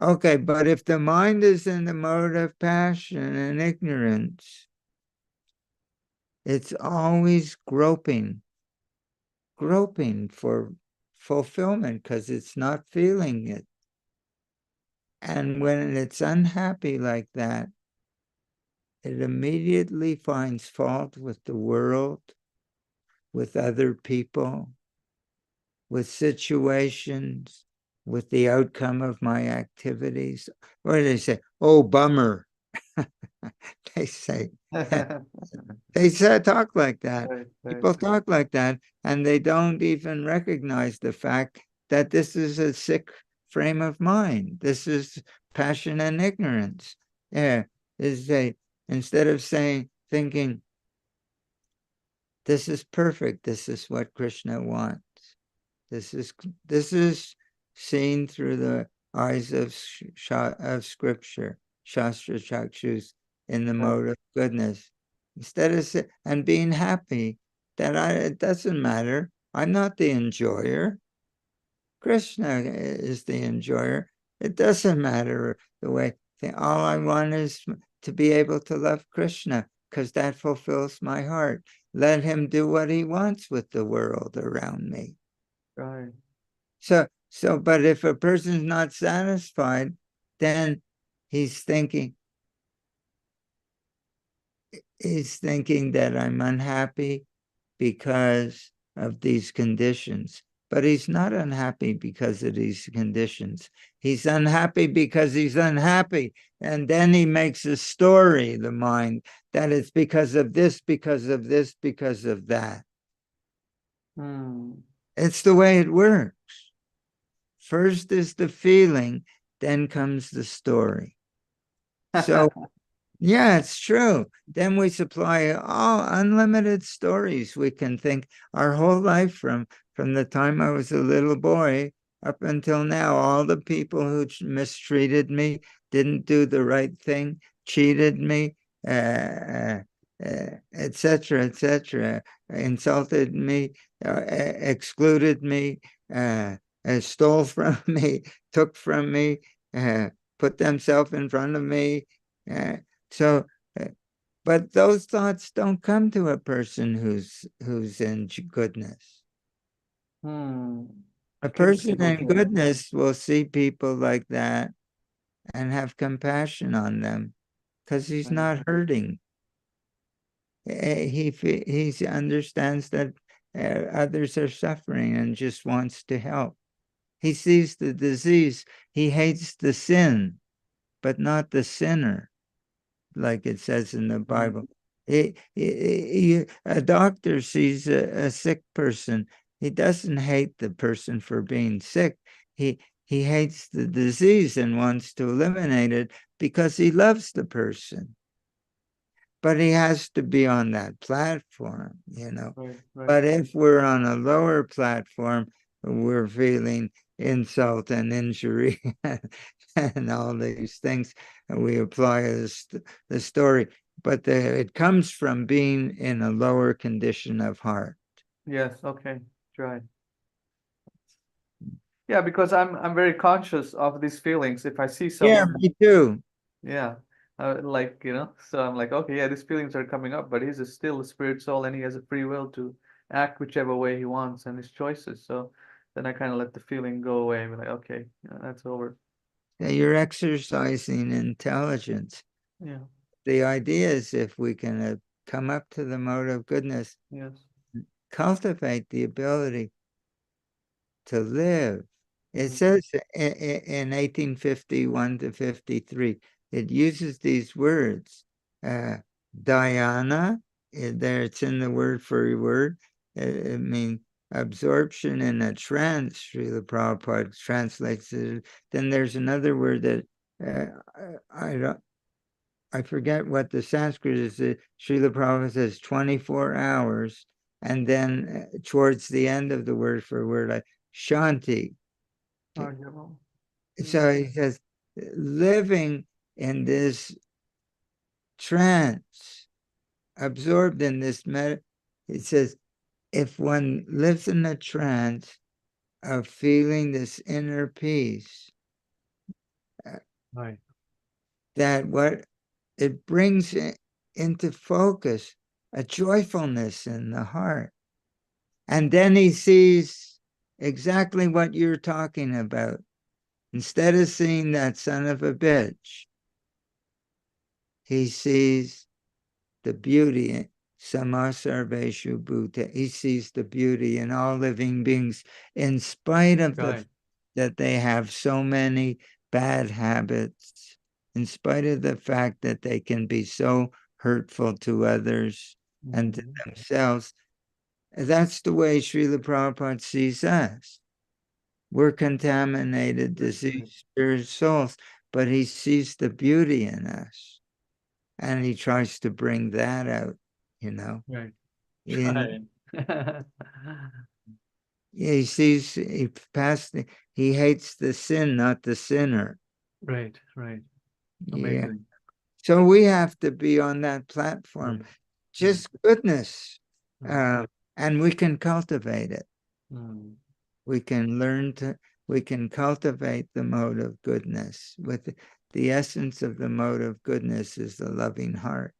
Okay, but if the mind is in the mode of passion and ignorance, it's always groping for fulfillment, because it's not feeling it. And when it's unhappy like that, it immediately finds fault with the world, with other people, with situations, with the outcome of my activities. What do they say? Oh, bummer. They say, talk like that. Right, People talk like that, and they don't even recognize the fact that this is a sick frame of mind. This is passion and ignorance. Yeah, instead of thinking, This is perfect. This is what Krishna wants. This is seen through the eyes of scripture, Shastra Chakshus, in the Right. mode of goodness. Instead of and being happy that it doesn't matter. I'm not the enjoyer. Krishna is the enjoyer. It doesn't matter the way. All I want is to be able to love Krishna because that fulfills my heart. Let him do what he wants with the world around me. Right. But if a person's not satisfied, then he's thinking that I'm unhappy because of these conditions. But he's not unhappy because of these conditions. He's unhappy because he's unhappy. And then he makes a story, the mind, that it's because of this, because of this, because of that. Hmm. It's the way it works. First is the feeling, then comes the story. So yeah, it's true. Then we supply all unlimited stories. We can think our whole life from the time I was a little boy up until now, all the people who mistreated me, didn't do the right thing, cheated me, etc., etc., insulted me, excluded me, stole from me, took from me, put themselves in front of me. Uh, so, uh, but those thoughts don't come to a person who's in goodness. Hmm. A Can person able in to. goodness will see people like that and have compassion on them because he's Right. not hurting. He understands that others are suffering and just wants to help. He sees the disease. He hates the sin, but not the sinner, like it says in the Hmm. Bible. A doctor sees a sick person. He doesn't hate the person for being sick. He hates the disease and wants to eliminate it because he loves the person. But he has to be on that platform, you know. Right. Right. But if we're on a lower platform, we're feeling insult and injury and all these things, and we apply the story. But it comes from being in a lower condition of heart. Yes. Okay. Right. Yeah, because I'm very conscious of these feelings. If I see Yeah, someone, me too. yeah, like so I'm like, okay, yeah, these feelings are coming up, but still a spirit soul, and he has a free will to act whichever way he wants and his choices. So then I kind of let the feeling go away and be like, okay, yeah, that's over. You're exercising intelligence. Yeah. The idea is if we can come up to the mode of goodness, Yes. cultivate the ability to live. It Mm. says in 1851 to 53, it uses these words, dhyana, there it's in the word for word. It means absorption in a trance, Srila Prabhupada translates it. Then there's another word that I don't, I forget what the Sanskrit is. Srila Prabhupada says 24 hours. And then towards the end of the word for word, like Shanti. Oh, yeah. Well, mm. So he says, living in this trance, absorbed in this it says, if one lives in a trance of feeling this inner peace, uh, Right. that what it brings into focus a joyfulness in the heart. And then he sees exactly what you're talking about. Instead of seeing that son of a bitch, he sees the beauty, samasarveshu bhuta. He sees the beauty in all living beings, in spite of Right. that they have so many bad habits, in spite of the fact that they can be so hurtful to others and to Mhm. themselves. That's the way Srila Prabhupada sees us. We're contaminated, Right. Right. diseased spirit souls, but he sees the beauty in us and he tries to bring that out, you know. Right. In Right. he sees he passed he hates the sin, not the sinner. Right, right. Yeah. Amazing. So we have to be on that platform. Right. Mm, Just goodness. mm, Uh, and we can cultivate it. mm. We can learn to, we can cultivate the mode of goodness. With the essence of the mode of goodness is the loving heart.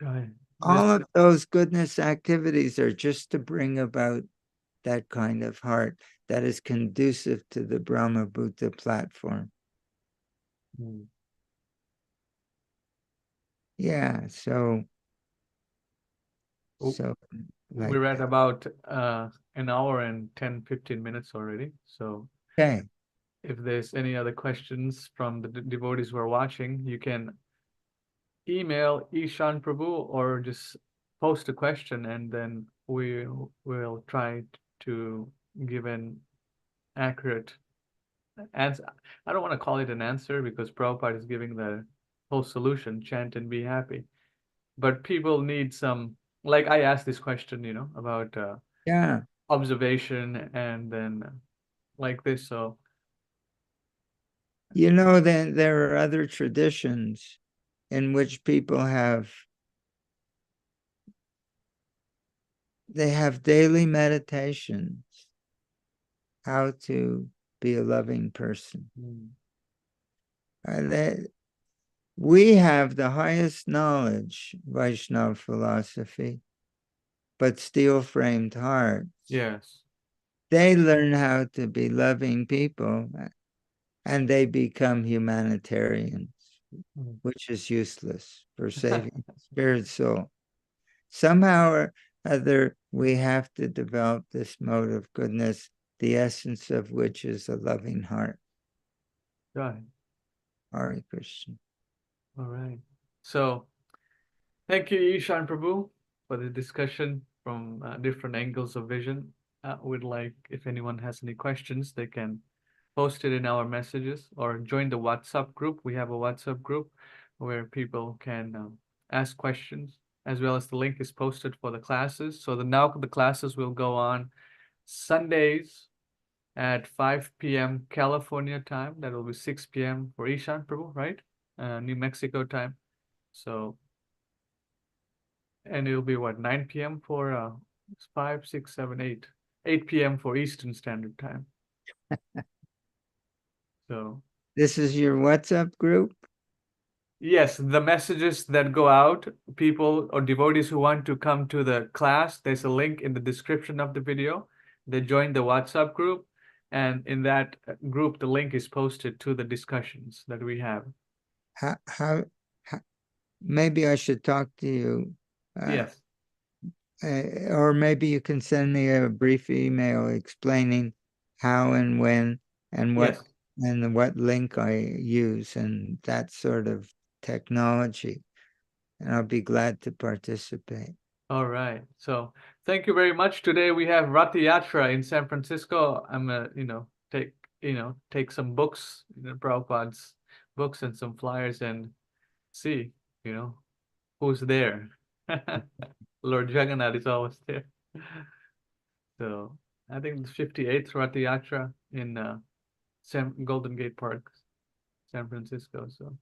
Right. This, All of those goodness activities are just to bring about that kind of heart that is conducive to the Brahma Buddha platform. mm. Yeah, so W- so like We're at that. about an hour and 10, 15 minutes already. So Okay. if there's any other questions from the devotees who are watching, you can email Ishan Prabhu or just post a question and then we will try to give an accurate answer. I don't want to call it an answer because Prabhupada is giving the whole solution, chant and be happy. But people need some, like I asked this question, about Yeah. observation and then like this. So, You know, then there are other traditions in which people they have daily meditations, how to be a loving person. mm, We have the highest knowledge, Vaishnava philosophy, but steel-framed hearts. yes. They learn how to be loving people and they become humanitarians, Mm. which is useless for saving the spirit soul. Somehow or other, we have to develop this mode of goodness, the essence of which is a loving heart. Right. Hare Krishna. All right. So, thank you, Ishan Prabhu, for the discussion from different angles of vision. Would like, if anyone has any questions, they can post it in our messages or join the WhatsApp group. We have a WhatsApp group where people can ask questions, as well as the link is posted for the classes. So now the classes will go on Sundays at 5 p.m. California time. That will be 6 p.m. for Ishan Prabhu, right? New Mexico time. So, and it'll be what, 9 p.m. for 5, 6, 7, 8, 8 p.m. for Eastern Standard Time. So, This is your WhatsApp group? yes, the messages that go out, people or devotees who want to come to the class, there's a link in the description of the video. They join the WhatsApp group, and in that group, the link is posted to the discussions that we have. How maybe I should talk to you, Yes, or maybe you can send me a brief email explaining how and when and yes. what link I use and that sort of technology, and I'll be glad to participate. All right. So thank you very much. Today we have Rath Yatra in San Francisco. I'm gonna, take some books, Prabhupada's books and some flyers and see, you know, who's there. Lord Jagannath is always there. So I think the 58th Rath Yatra in Golden Gate Park, San Francisco. So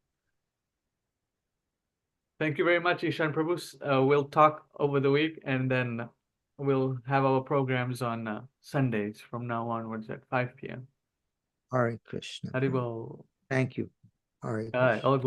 thank you very much, Ishan Prabhu. We'll talk over the week and then we'll have our programs on Sundays from now onwards at 5 p.m. Hare Krishna. Haribol. Thank you. Hare All Krishna. glory